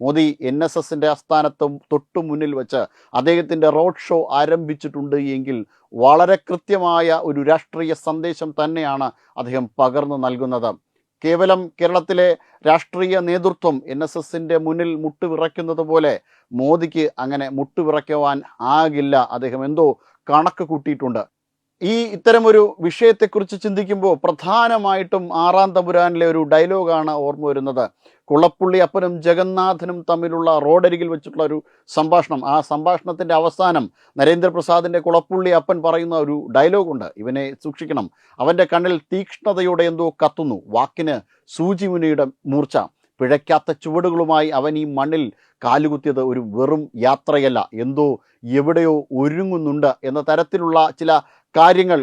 മോദി NSSന്റെ ആസ്ഥാനത്തും തൊട്ടു മുന്നിൽ വെച്ച് അദ്ദേഹത്തിൻ്റെ റോഡ് ഷോ ആരംഭിച്ചിട്ടുണ്ട് എങ്കിൽ വളരെ കൃത്യമായ ഒരു രാഷ്ട്രീയ സന്ദേശം തന്നെയാണ് അദ്ദേഹം പകർന്നു നൽകുന്നത്. കേവലം കേരളത്തിലെ രാഷ്ട്രീയ നേതൃത്വം NSSന്റെ മുന്നിൽ മുട്ടുവിറയ്ക്കുന്നത് പോലെ മോദിക്ക് അങ്ങനെ മുട്ടുവിറയ്ക്കുവാൻ ആകില്ല. അദ്ദേഹം എന്തോ കണക്ക് കൂട്ടിയിട്ടുണ്ട്. ഇത്തരമൊരു വിഷയത്തെക്കുറിച്ച് ചിന്തിക്കുമ്പോൾ പ്രധാനമായിട്ടും ആറാം തമ്പുരാനിലെ ഒരു ഡയലോഗാണ് ഓർമ്മ വരുന്നത്. കുളപ്പുള്ളി അപ്പനും ജഗന്നാഥനും തമ്മിലുള്ള റോഡരികിൽ വെച്ചിട്ടുള്ള ഒരു സംഭാഷണം. ആ സംഭാഷണത്തിൻ്റെ അവസാനം നരേന്ദ്രപ്രസാദിൻ്റെ കുളപ്പുള്ളി അപ്പൻ പറയുന്ന ഒരു ഡയലോഗുണ്ട്. ഇവനെ സൂക്ഷിക്കണം, അവൻ്റെ കണ്ണിൽ തീക്ഷ്ണതയോടെ എന്തോ കത്തുന്നു, വാക്കിന് സൂചിമുനയുടെ മൂർച്ച, പിഴയ്ക്കാത്ത ചുവടുകളുമായി അവൻ ഈ മണ്ണിൽ കാലുകുത്തിയത് ഒരു വെറും യാത്രയല്ല, എന്തോ എവിടെയോ ഒരുങ്ങുന്നുണ്ട് എന്ന തരത്തിലുള്ള ചില കാര്യങ്ങൾ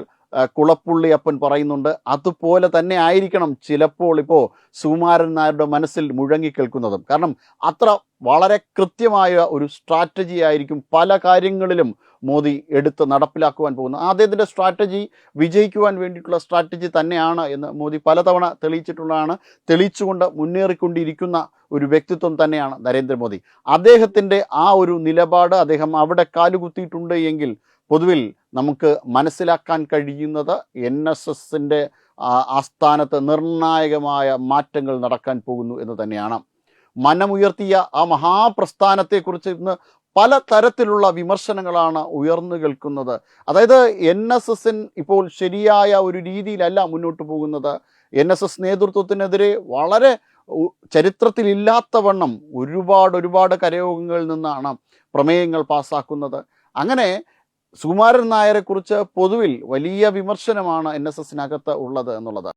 കുളപ്പുള്ളി അപ്പൻ പറയുന്നുണ്ട്. അതുപോലെ തന്നെ ആയിരിക്കണം ചിലപ്പോൾ ഇപ്പോൾ സുകുമാരൻ നായരുടെ മനസ്സിൽ മുഴങ്ങിക്കേൾക്കുന്നതും. കാരണം അത്ര വളരെ കൃത്യമായ ഒരു സ്ട്രാറ്റജി ആയിരിക്കും പല കാര്യങ്ങളിലും മോദി എടുത്ത് നടപ്പിലാക്കുവാൻ പോകുന്നത്. അദ്ദേഹത്തിൻ്റെ സ്ട്രാറ്റജി വിജയിക്കുവാൻ വേണ്ടിയിട്ടുള്ള സ്ട്രാറ്റജി തന്നെയാണ് എന്ന് മോദി പലതവണ തെളിയിച്ചിട്ടുള്ളതാണ്. തെളിയിച്ചുകൊണ്ട് മുന്നേറിക്കൊണ്ടിരിക്കുന്ന ഒരു വ്യക്തിത്വം തന്നെയാണ് നരേന്ദ്രമോദി. അദ്ദേഹത്തിൻ്റെ ആ ഒരു നിലപാട്, അദ്ദേഹം അവിടെ കാലുകുത്തിയിട്ടുണ്ട് എങ്കിൽ പൊതുവിൽ നമുക്ക് മനസ്സിലാക്കാൻ കഴിയുന്നത് NSSന്റെ ആസ്ഥാനത്ത് നിർണായകമായ മാറ്റങ്ങൾ നടക്കാൻ പോകുന്നു എന്ന് തന്നെയാണ്. മനമുയർത്തിയ ആ മഹാപ്രസ്ഥാനത്തെക്കുറിച്ച് ഇന്ന് പല തരത്തിലുള്ള വിമർശനങ്ങളാണ് ഉയർന്നു കേൾക്കുന്നത്. അതായത് NSS ഇപ്പോൾ ശരിയായ ഒരു രീതിയിലല്ല മുന്നോട്ട് പോകുന്നത്. NSS നേതൃത്വത്തിനെതിരെ വളരെ ചരിത്രത്തിലില്ലാത്തവണ്ണം ഒരുപാട് കരയോഗങ്ങളിൽ നിന്നാണ് പ്രമേയങ്ങൾ പാസ്സാക്കുന്നത്. അങ്ങനെ സുകുമാരൻ നായരെക്കുറിച്ച് പൊതുവിൽ വലിയ വിമർശനമാണ് NSSനകത്ത് ഉള്ളത് എന്നുള്ളത്.